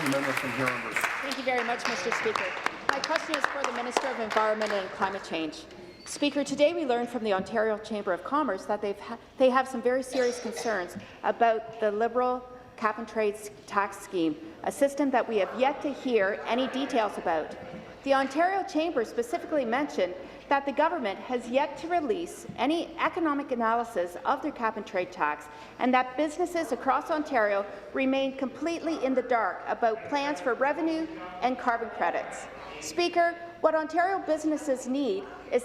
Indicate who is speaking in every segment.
Speaker 1: The member from Huron-Bruce.
Speaker 2: Thank you very much, Mr. Speaker. My question is for the Minister of Environment and Climate Change. Speaker, today we learned from the Ontario Chamber of Commerce that they have some very serious concerns about the Liberal cap-and-trade tax scheme, a system that we have yet to hear any details about. The Ontario Chamber specifically mentioned that the government has yet to release any economic analysis of their cap-and-trade tax, and that businesses across Ontario remain completely in the dark about plans for revenue and carbon credits. Speaker, what Ontario businesses need is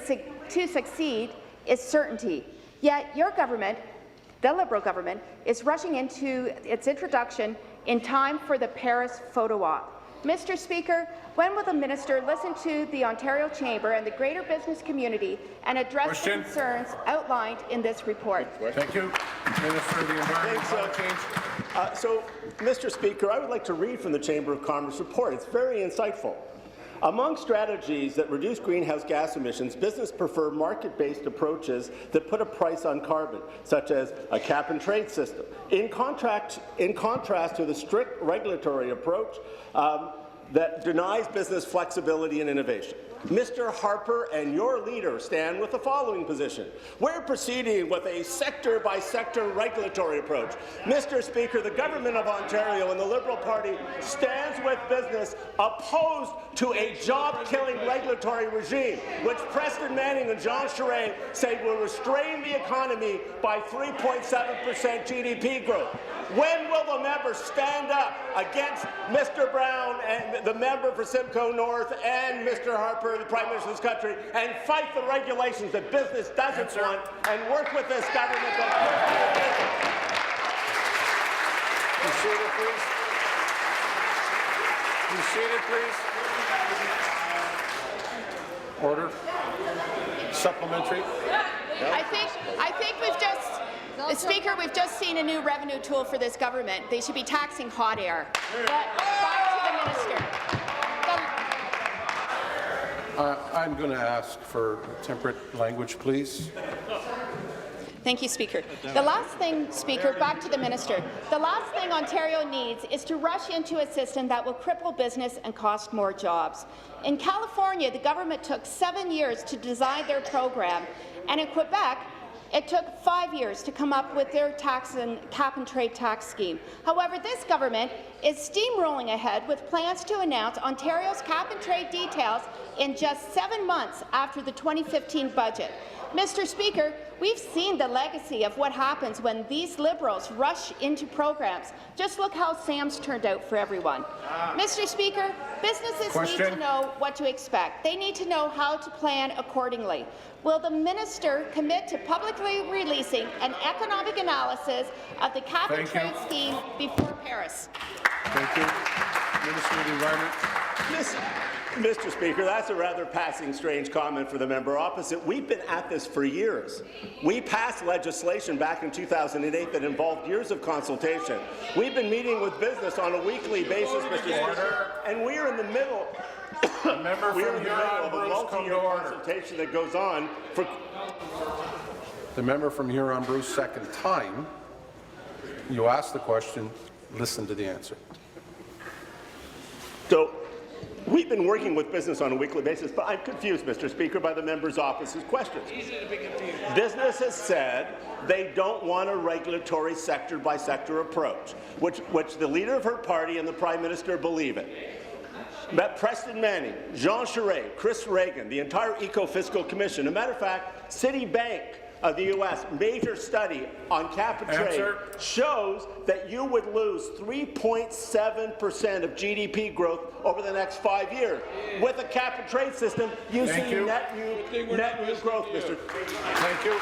Speaker 2: to succeed is certainty. Yet your government, the Liberal government, is rushing into its introduction in time for the Paris photo op. Mr. Speaker, when will the minister listen to the Ontario Chamber and the greater business community and address the concerns outlined in this report?
Speaker 1: Thank you. Minister of the Environment and Climate Change.
Speaker 3: So, Mr. Speaker, I would like to read from the Chamber of Commerce report. It's very insightful. Among strategies that reduce greenhouse gas emissions, businesses prefer market-based approaches that put a price on carbon, such as a cap-and-trade system. In contrast to the strict regulatory approach that denies business flexibility and innovation. Mr. Harper and your leader stand with the following position. We're proceeding with a sector-by-sector regulatory approach. Mr. Speaker, the Government of Ontario and the Liberal Party stands with business opposed to a job-killing regulatory regime, which Preston Manning and Jean Charest say will restrain the economy by 3.7% GDP growth. When will the member stand up against Mr. Brown and the member for Simcoe North and Mr. Harper, the Prime Minister of this country, and fight the regulations that business doesn't want and work with this government to
Speaker 1: Be seated, please. Be seated, please. Order. Supplementary.
Speaker 2: I think we've just, Speaker, we've just seen a new revenue tool for this government. They should be taxing hot air. But back to the minister.
Speaker 1: I'm going to ask for temperate language, please.
Speaker 2: Thank you, Speaker. The last thing, Speaker, back to the minister. The last thing Ontario needs is to rush into a system that will cripple business and cost more jobs. In California, the government took 7 years to design their program, and in Quebec, it took 5 years to come up with their tax and cap-and-trade tax scheme. However, this government is steamrolling ahead with plans to announce Ontario's cap-and-trade details in just 7 months after the 2015 budget. Mr. Speaker, we've seen the legacy of what happens when these Liberals rush into programs. Just look how Sam's turned out for everyone. Mr. Speaker, businesses need to know what to expect. They need to know how to plan accordingly. Will the minister commit to publicly releasing an economic analysis of the cap-and-trade scheme before Paris?
Speaker 1: Thank you. Minister of the Environment.
Speaker 3: Mr. Speaker, that's a rather passing strange comment for the member opposite. We've been at this for years. We passed legislation back in 2008 that involved years of consultation. We've been meeting with business on a weekly basis, Mr. Speaker, and we're in the middle. We're in the middle of a multi-year consultation that goes on for.
Speaker 1: The member from Huron-Bruce, second time. You ask the question, listen to the answer.
Speaker 3: So, we've been working with business on a weekly basis, but I'm confused, Mr. Speaker, by the member's office's questions. Business has said they don't want a regulatory sector-by-sector approach, which the leader of her party and the Prime Minister believe in. Met Preston Manning, Jean Charest, Chris Reagan, the entire Eco-Fiscal Commission. As a matter of fact, Citibank of the U.S. major study on cap-and-trade shows that you would lose 3.7% of GDP growth over the next 5 years. With a cap-and-trade system, you see net new growth, Mr.
Speaker 1: Thank you.